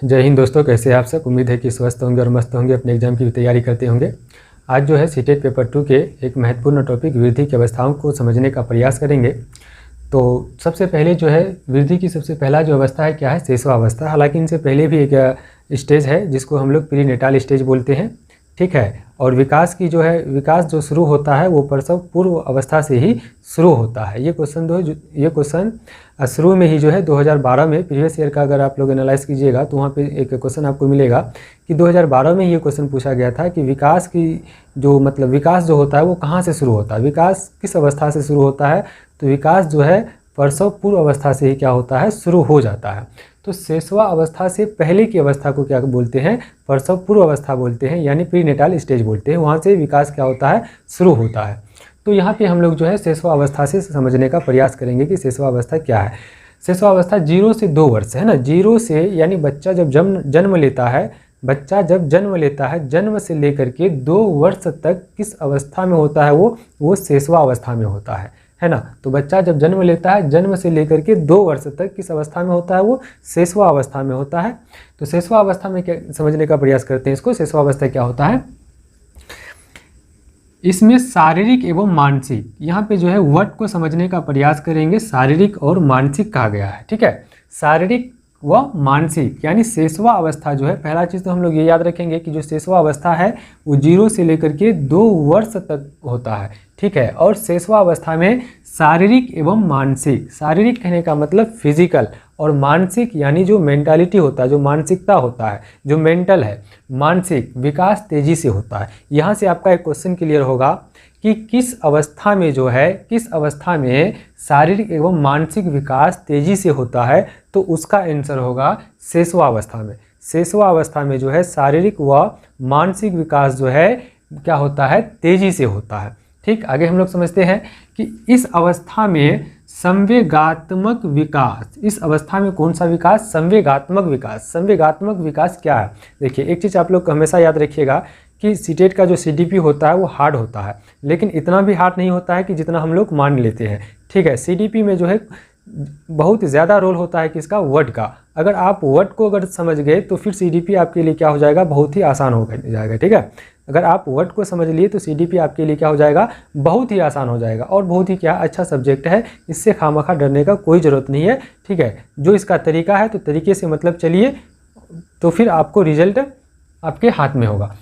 जय हिंद दोस्तों, कैसे हैं आप सब। उम्मीद है कि स्वस्थ होंगे और मस्त होंगे, अपने एग्जाम की तैयारी करते होंगे। आज जो है सीटेट पेपर 2 के एक महत्वपूर्ण टॉपिक वृद्धि की अवस्थाओं को समझने का प्रयास करेंगे। तो सबसे पहले जो है वृद्धि की सबसे पहला जो अवस्था है क्या है, शेषवा अवस्था। हालांकि इनसे पहले भी एक स्टेज है जिसको हम लोग प्रीनेटाल स्टेज बोलते हैं, ठीक है। और विकास की जो है विकास जो शुरू होता है वो प्रसव पूर्व अवस्था से ही शुरू होता है। ये क्वेश्चन शुरू में ही जो है 2012 में प्रीवियस ईयर का अगर आप लोग एनालाइज कीजिएगा तो वहाँ पे एक क्वेश्चन आपको मिलेगा कि 2012 में ये क्वेश्चन पूछा गया था कि विकास की जो विकास जो होता है वो कहाँ से शुरू होता है, विकास किस अवस्था से शुरू होता है। तो विकास जो है प्रसव पूर्व अवस्था से ही क्या होता है, शुरू हो जाता है। तो शेषवा अवस्था से पहले की अवस्था को क्या बोलते हैं, प्रसव पूर्व अवस्था बोलते हैं, यानी प्रीनेटाल स्टेज बोलते हैं। वहाँ से विकास क्या होता है, शुरू होता है। तो यहाँ पे हम लोग जो है शेषवा अवस्था से समझने का प्रयास करेंगे कि शेषवा अवस्था क्या है। शेषवा अवस्था 0 से 2 वर्ष है ना, 0 से यानी बच्चा जब जन्म लेता है, बच्चा जब जन्म लेता है, जन्म से लेकर के 2 वर्ष तक किस अवस्था में होता है, वो शेषवा अवस्था में होता है ना। तो बच्चा जब जन्म लेता है, जन्म से लेकर के 2 वर्ष तक किस अवस्था में होता है, वो शेषवा अवस्था में होता है। तो शेषवा अवस्था में क्या समझने का प्रयास करते हैं इसको। शेषवा अवस्था क्या होता है, इसमें शारीरिक एवं मानसिक, यहाँ पे जो है वर्ड को समझने का प्रयास करेंगे। शारीरिक और मानसिक कहा गया है, ठीक है। शारीरिक व मानसिक यानी शेषवा अवस्था जो है, पहला चीज़ तो हम लोग ये याद रखेंगे कि जो शेषवा अवस्था है वो 0 से लेकर के 2 वर्ष तक होता है, ठीक है। और शेषवा अवस्था में शारीरिक एवं मानसिक, शारीरिक कहने का मतलब फिजिकल, और मानसिक यानी जो मेंटालिटी होता है, जो मानसिकता होता है, जो मेंटल है, मानसिक विकास तेजी से होता है। यहाँ से आपका एक क्वेश्चन क्लियर होगा कि किस अवस्था में जो है, किस अवस्था में शारीरिक एवं मानसिक विकास तेजी से होता है, तो उसका आंसर होगा शेषवा अवस्था में। शेषवा अवस्था में जो है शारीरिक व मानसिक विकास जो है क्या होता है, तेजी से होता है, ठीक। आगे हम लोग समझते हैं कि इस अवस्था में संवेगात्मक विकास, इस अवस्था में कौन सा विकास, संवेगात्मक विकास। संवेगात्मक विकास क्या है, देखिए एक चीज़ आप लोग हमेशा याद रखिएगा कि सीटेट का जो सीडीपी होता है वो हार्ड होता है, लेकिन इतना भी हार्ड नहीं होता है कि जितना हम लोग मान लेते हैं, ठीक है। सीडीपी में जो है बहुत ज़्यादा रोल होता है किसका, वर्ड का। अगर आप वर्ड को अगर समझ गए तो फिर सीडीपी आपके लिए क्या हो जाएगा, बहुत ही आसान हो जाएगा, ठीक है। अगर आप वर्ड को समझ लिए तो सीडीपी आपके लिए क्या हो जाएगा, बहुत ही आसान हो जाएगा और बहुत ही क्या अच्छा सब्जेक्ट है। इससे खामखा डरने का कोई ज़रूरत नहीं है, ठीक है। जो इसका तरीका है तो तरीके से चलिए, तो फिर आपको रिजल्ट आपके हाथ में होगा।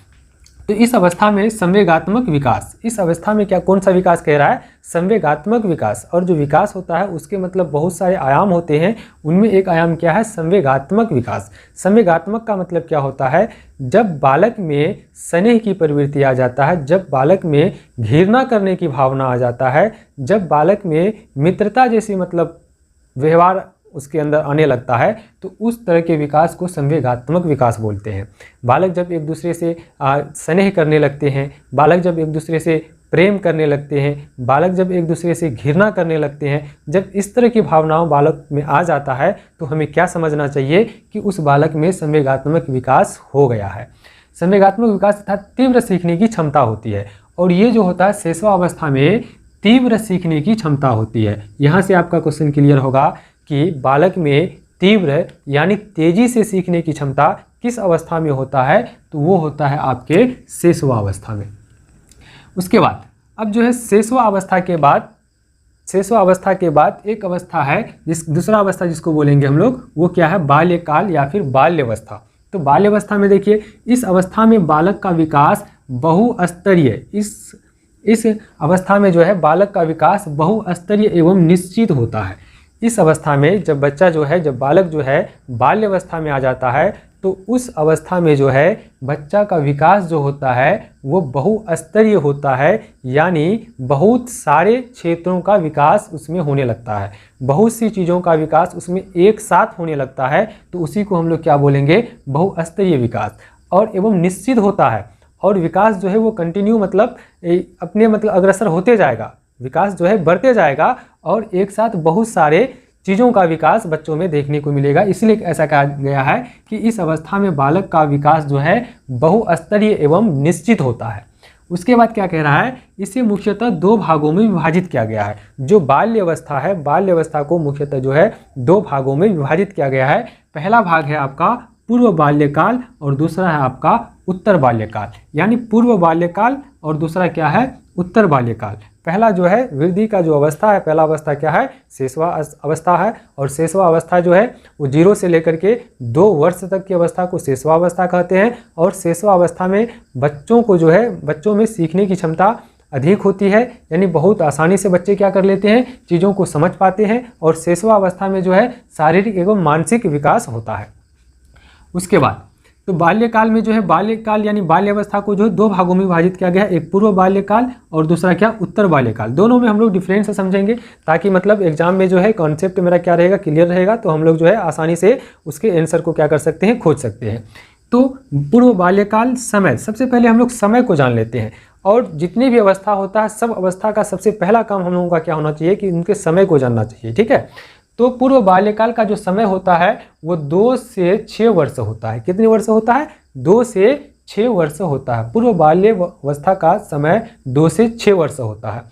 तो इस अवस्था में संवेगात्मक विकास, इस अवस्था में क्या कौन सा विकास कह रहा है, संवेगात्मक विकास। और जो विकास होता है उसके बहुत सारे आयाम होते हैं, उनमें एक आयाम क्या है, संवेगात्मक विकास। संवेगात्मक का मतलब क्या होता है, जब बालक में स्नेह की प्रवृत्ति आ जाता है, जब बालक में घृणा करने की भावना आ जाता है, जब बालक में मित्रता जैसी व्यवहार उसके अंदर आने लगता है, तो उस तरह के विकास को संवेगात्मक विकास बोलते हैं। बालक जब एक दूसरे से स्नेह करने लगते हैं, बालक जब एक दूसरे से प्रेम करने लगते हैं, बालक जब एक दूसरे से घृणा करने लगते हैं, जब इस तरह की भावनाओं बालक में आ जाता है तो हमें क्या समझना चाहिए कि उस बालक में संवेगात्मक विकास हो गया है। संवेगात्मक विकास तथा तीव्र सीखने की क्षमता होती है, और ये जो होता है शेषवा अवस्था में तीव्र सीखने की क्षमता होती है। यहाँ से आपका क्वेश्चन क्लियर होगा कि बालक में तीव्र यानी तेजी से सीखने की क्षमता किस अवस्था में होता है, तो वो होता है आपके शेषवा अवस्था में। उसके बाद अब जो है शेषवा अवस्था के बाद एक अवस्था है, दूसरा अवस्था जिसको बोलेंगे हम लोग, वो क्या है, बाल्यकाल या फिर बाल्यावस्था। तो बाल्यावस्था में देखिए, इस अवस्था में बालक का विकास बहुस्तरीय, इस अवस्था में जो है बालक का विकास बहुस्तरीय एवं निश्चित होता है। इस अवस्था में जब बालक जो है बाल्यावस्था में आ जाता है, तो उस अवस्था में जो है बच्चा का विकास जो होता है वो बहुस्तरीय होता है, यानी बहुत सारे क्षेत्रों का विकास उसमें होने लगता है, बहुत सी चीज़ों का विकास उसमें एक साथ होने लगता है। तो उसी को हम लोग क्या बोलेंगे, बहुस्तरीय विकास। और एवं निश्चित होता है, और विकास जो है वो कंटिन्यू अपने अग्रसर होते जाएगा, विकास जो है बढ़ते जाएगा, और एक साथ बहुत सारे चीज़ों का विकास बच्चों में देखने को मिलेगा। इसलिए ऐसा कहा गया है कि इस अवस्था में बालक का विकास जो है बहुस्तरीय एवं निश्चित होता है। उसके बाद क्या कह रहा है, इसे मुख्यतः 2 भागों में विभाजित किया गया है। जो बाल्य अवस्था है, बाल्य अवस्था को मुख्यतः जो है 2 भागों में विभाजित किया गया है। पहला भाग है आपका पूर्व बाल्यकाल और दूसरा है आपका उत्तर बाल्यकाल। यानी पूर्व बाल्यकाल और दूसरा क्या है, उत्तर बाल्यकाल। पहला जो है वृद्धि का जो अवस्था है, पहला अवस्था क्या है, शेषवा अवस्था है। और शेषवा अवस्था जो है वो 0 से लेकर के 2 वर्ष तक की अवस्था को शेषवा अवस्था कहते हैं। और शेषवा अवस्था में बच्चों को जो है, बच्चों में सीखने की क्षमता अधिक होती है, यानी बहुत आसानी से बच्चे क्या कर लेते हैं, चीज़ों को समझ पाते हैं। और शेषवा अवस्था में जो है शारीरिक एवं मानसिक विकास होता है। उसके बाद तो बाल्यकाल में जो है, बाल्यकाल यानी बाल्य अवस्था को जो है 2 भागों में विभाजित किया गया है, एक पूर्व बाल्यकाल और दूसरा क्या, उत्तर बाल्यकाल। दोनों में हम लोग डिफरेंस समझेंगे ताकि मतलब एग्जाम में जो है कॉन्सेप्ट मेरा क्या रहेगा, क्लियर रहेगा, तो हम लोग जो है आसानी से उसके आंसर को क्या कर सकते हैं, खोज सकते हैं। तो पूर्व बाल्यकाल समय, सबसे पहले हम लोग समय को जान लेते हैं। और जितनी भी अवस्था होता है, सब अवस्था का सबसे पहला काम हम लोगों का क्या होना चाहिए कि उनके समय को जानना चाहिए। ठीक है, तो पूर्व बाल्यकाल का जो समय होता है वो 2 से 6 वर्ष होता है। कितने वर्ष होता है, 2 से 6 वर्ष होता है। पूर्व बाल्य अवस्था का समय 2 से 6 वर्ष होता है।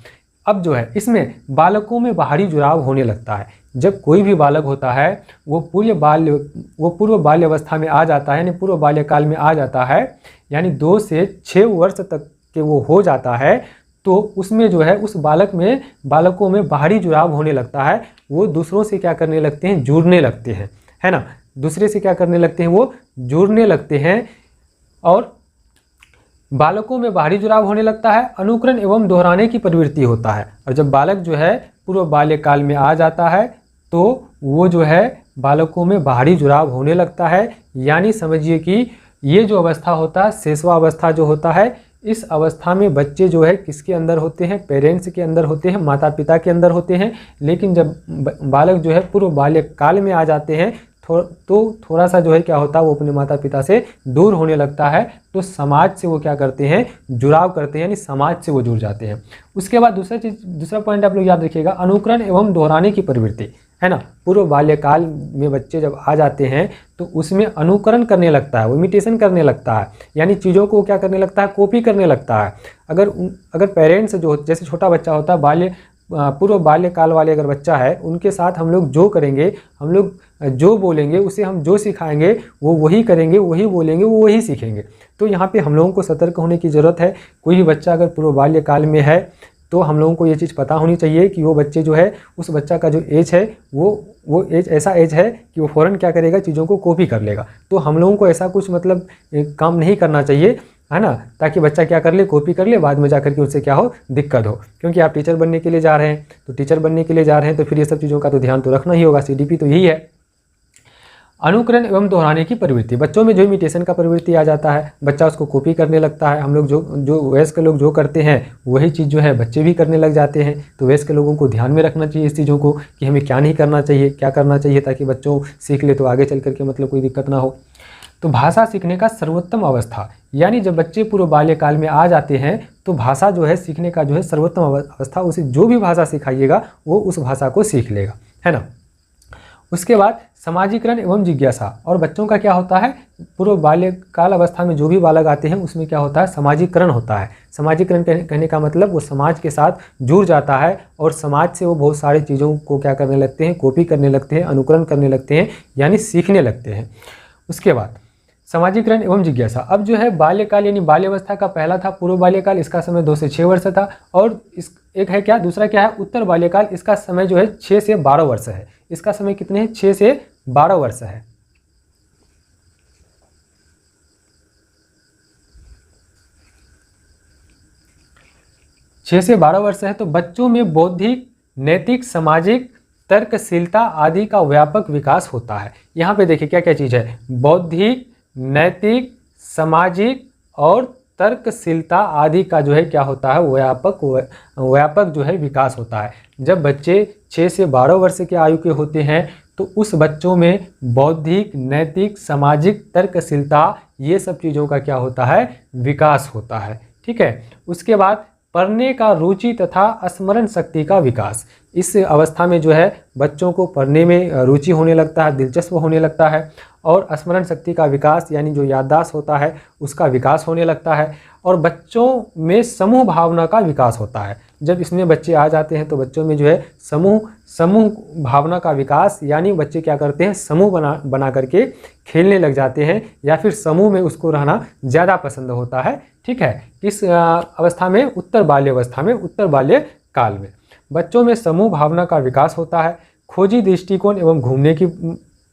अब जो है इसमें बालकों में बाहरी जुड़ाव होने लगता है। जब कोई भी बालक होता है वो पूर्व बाल्य अवस्था में आ जाता है, यानी पूर्व बाल्यकाल में आ जाता है, यानी 2 से 6 वर्ष तक के वो हो जाता है, तो उसमें जो है उस बालकों में बाहरी जुड़ाव होने लगता है। वो दूसरों से क्या करने लगते हैं, जुड़ने लगते हैं, है ना, दूसरे से क्या करने लगते हैं, वो जुड़ने लगते हैं। और बालकों में बाहरी जुड़ाव होने लगता है, अनुकरण एवं दोहराने की प्रवृत्ति होता है। और जब बालक जो है पूर्व बाल्यकाल में आ जाता है तो वो जो है बालकों में बाहरी जुड़ाव होने लगता है। यानी समझिए कि ये जो अवस्था होता है, शेषवा अवस्था जो होता है, इस अवस्था में बच्चे जो है किसके अंदर होते हैं, पेरेंट्स के अंदर होते हैं, माता पिता के अंदर होते हैं। लेकिन जब बालक जो है पूर्व बाल्यकाल में आ जाते हैं तो थोड़ा सा जो है क्या होता है, वो अपने माता पिता से दूर होने लगता है। तो समाज से वो क्या करते हैं, जुड़ाव करते हैं, यानी समाज से वो जुड़ जाते हैं। उसके बाद दूसरा पॉइंट आप लोग याद रखिएगा, अनुकरण एवं दोहराने की प्रवृत्ति, है ना। पूर्व बाल्यकाल में बच्चे जब आ जाते हैं तो उसमें अनुकरण करने लगता है, वो इमिटेशन करने लगता है, यानी चीज़ों को क्या करने लगता है, कॉपी करने लगता है। अगर पेरेंट्स जो जैसे छोटा बच्चा होता है, पूर्व बाल्यकाल वाले अगर बच्चा है, उनके साथ हम लोग जो करेंगे, हम लोग जो बोलेंगे उसे हम जो सिखाएंगे वो वही करेंगे, वही बोलेंगे वो वही सीखेंगे। तो यहाँ पे हम लोगों को सतर्क होने की ज़रूरत है। कोई भी बच्चा अगर पूर्व बाल्यकाल में है तो हम लोगों को ये चीज़ पता होनी चाहिए कि वो बच्चे जो है, उस बच्चा का जो एज है वो एज ऐसा एज है कि वो फ़ौरन क्या करेगा, चीज़ों को कॉपी कर लेगा। तो हम लोगों को ऐसा कुछ मतलब काम नहीं करना चाहिए, है ना, ताकि बच्चा क्या कर ले, कॉपी कर ले, बाद में जाकर के उससे क्या हो, दिक्कत हो। क्योंकि आप टीचर बनने के लिए जा रहे हैं, तो टीचर बनने के लिए जा रहे हैं तो फिर ये सब चीज़ों का तो ध्यान तो रखना ही होगा। CDP तो यही है। अनुकरण एवं दोहराने की प्रवृत्ति, बच्चों में जो इमिटेशन का प्रवृत्ति आ जाता है, बच्चा उसको कॉपी करने लगता है। हम लोग जो वयस्क लोग जो करते हैं वही चीज़ जो है बच्चे भी करने लग जाते हैं। तो वयस्क लोगों को ध्यान में रखना चाहिए इस चीज़ों को कि हमें क्या नहीं करना चाहिए, क्या करना चाहिए, ताकि बच्चों सीख ले तो आगे चल करके मतलब कोई दिक्कत ना हो। तो भाषा सीखने का सर्वोत्तम अवस्था, यानी जब बच्चे पूर्व बाल्यकाल में आ जाते हैं तो भाषा जो है सीखने का जो है सर्वोत्तम अवस्था, उसे जो भी भाषा सिखाइएगा वो उस भाषा को सीख लेगा, है ना। उसके बाद समाजीकरण एवं जिज्ञासा, और बच्चों का क्या होता है, पूर्व बाल्यकाल अवस्था में जो भी बालक आते हैं उसमें क्या होता है, समाजीकरण होता है। समाजीकरण कहने का मतलब वो समाज के साथ जुड़ जाता है और समाज से वो बहुत सारी चीज़ों को क्या करने लगते हैं, कॉपी करने लगते हैं, अनुकरण करने लगते हैं, यानी सीखने लगते हैं। उसके बाद समाजीकरण एवं जिज्ञासा, अब जो है बाल्यकाल यानी बाल्यावस्था का पहला था पूर्व बाल्यकाल, इसका समय 2 से 6 वर्ष था। और एक है क्या, दूसरा क्या है, उत्तर बाल्यकाल, इसका समय जो है 6 से 12 वर्ष है। इसका समय कितने हैं, 6 से 12 वर्ष है। छः से 12 वर्ष है। तो बच्चों में बौद्धिक, नैतिक, सामाजिक, तर्कशीलता आदि का व्यापक विकास होता है। यहाँ पे देखिए क्या क्या चीज़ है, बौद्धिक, नैतिक, सामाजिक और तर्कशीलता आदि का जो है क्या होता है, व्यापक जो है विकास होता है। जब बच्चे 6 से 12 वर्ष के आयु के होते हैं तो उस बच्चों में बौद्धिक, नैतिक, सामाजिक, तर्कशीलता ये सब चीज़ों का क्या होता है, विकास होता है। ठीक है। उसके बाद पढ़ने का रुचि तथा स्मरण शक्ति का विकास, इस अवस्था में जो है बच्चों को पढ़ने में रुचि होने लगता है, दिलचस्प होने लगता है। और स्मरण शक्ति का विकास यानी जो याददाश्त होता है उसका विकास होने लगता है। और बच्चों में समूह भावना का विकास होता है। जब इसमें बच्चे आ जाते हैं तो बच्चों में जो है समूह भावना का विकास, यानी बच्चे क्या करते हैं, समूह बना करके खेलने लग जाते हैं या फिर समूह में उसको रहना ज़्यादा पसंद होता है। ठीक है, किस अवस्था में, उत्तर बाल्य अवस्था में, उत्तर बाल्य काल में बच्चों में समूह भावना का विकास होता है। खोजी दृष्टिकोण एवं घूमने की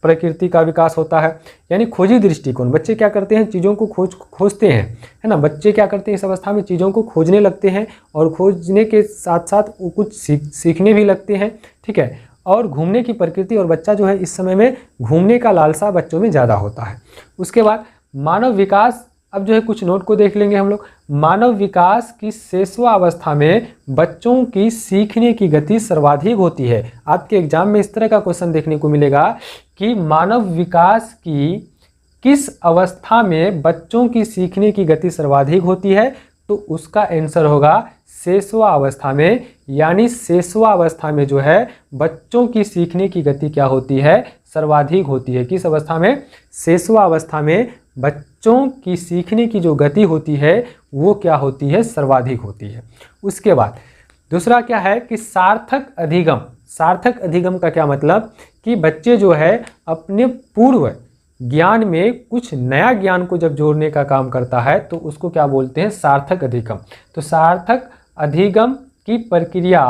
प्रकृति का विकास होता है। यानी खोजी दृष्टिकोण, बच्चे क्या करते हैं, चीज़ों को खोजते हैं, है ना। बच्चे क्या करते हैं इस अवस्था में, चीज़ों को खोजने लगते हैं और खोजने के साथ साथ वो कुछ सीखने भी लगते हैं। ठीक है, और घूमने की प्रकृति, और बच्चा जो है इस समय में घूमने का लालसा बच्चों में ज़्यादा होता है। उसके बाद मानव विकास, अब जो है कुछ नोट को देख लेंगे हम लोग। मानव विकास की शेषवा अवस्था में बच्चों की सीखने की गति सर्वाधिक होती है। आपके एग्जाम में इस तरह का क्वेश्चन देखने को मिलेगा कि मानव विकास की किस अवस्था में बच्चों की सीखने की गति सर्वाधिक होती है, तो उसका आंसर होगा शेषवा अवस्था में। यानी शेषवा अवस्था में जो है बच्चों की सीखने की गति क्या होती है, सर्वाधिक होती है। किस अवस्था में, शेषवा अवस्था में बच्चों की सीखने की जो गति होती है वो क्या होती है, सर्वाधिक होती है। उसके बाद दूसरा क्या है कि सार्थक अधिगम। सार्थक अधिगम का क्या मतलब कि बच्चे जो है अपने पूर्व ज्ञान में कुछ नया ज्ञान को जब जोड़ने का काम करता है तो उसको क्या बोलते हैं, सार्थक अधिगम। तो सार्थक अधिगम की प्रक्रिया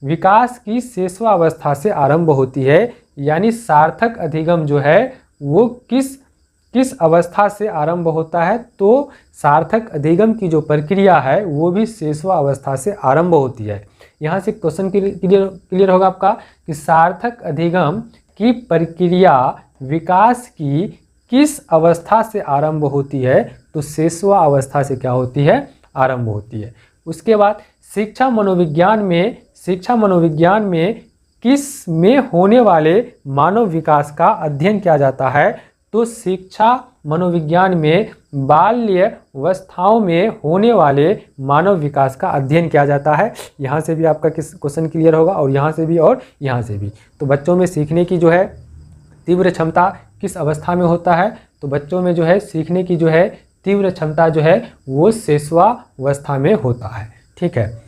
विकास की शेषवा अवस्था से आरंभ होती है। यानी सार्थक अधिगम जो है वो किस अवस्था से आरंभ होता है, तो सार्थक अधिगम की जो प्रक्रिया है वो भी शेषवा अवस्था से आरंभ होती है। यहाँ से क्वेश्चन क्लियर होगा आपका कि सार्थक अधिगम की प्रक्रिया विकास की किस अवस्था से आरंभ होती है, तो शेषवा अवस्था से क्या होती है, आरंभ होती है। उसके बाद शिक्षा मनोविज्ञान में किस में होने वाले मानव विकास का अध्ययन किया जाता है, तो शिक्षा मनोविज्ञान में बाल्य अवस्थाओं में होने वाले मानव विकास का अध्ययन किया जाता है। यहाँ से भी आपका क्वेश्चन क्लियर होगा और यहाँ से भी और यहाँ से भी। तो बच्चों में सीखने की जो है तीव्र क्षमता किस अवस्था में होता है, तो बच्चों में जो है सीखने की जो है तीव्र क्षमता जो है वो शेषवा अवस्था में होता है। ठीक है।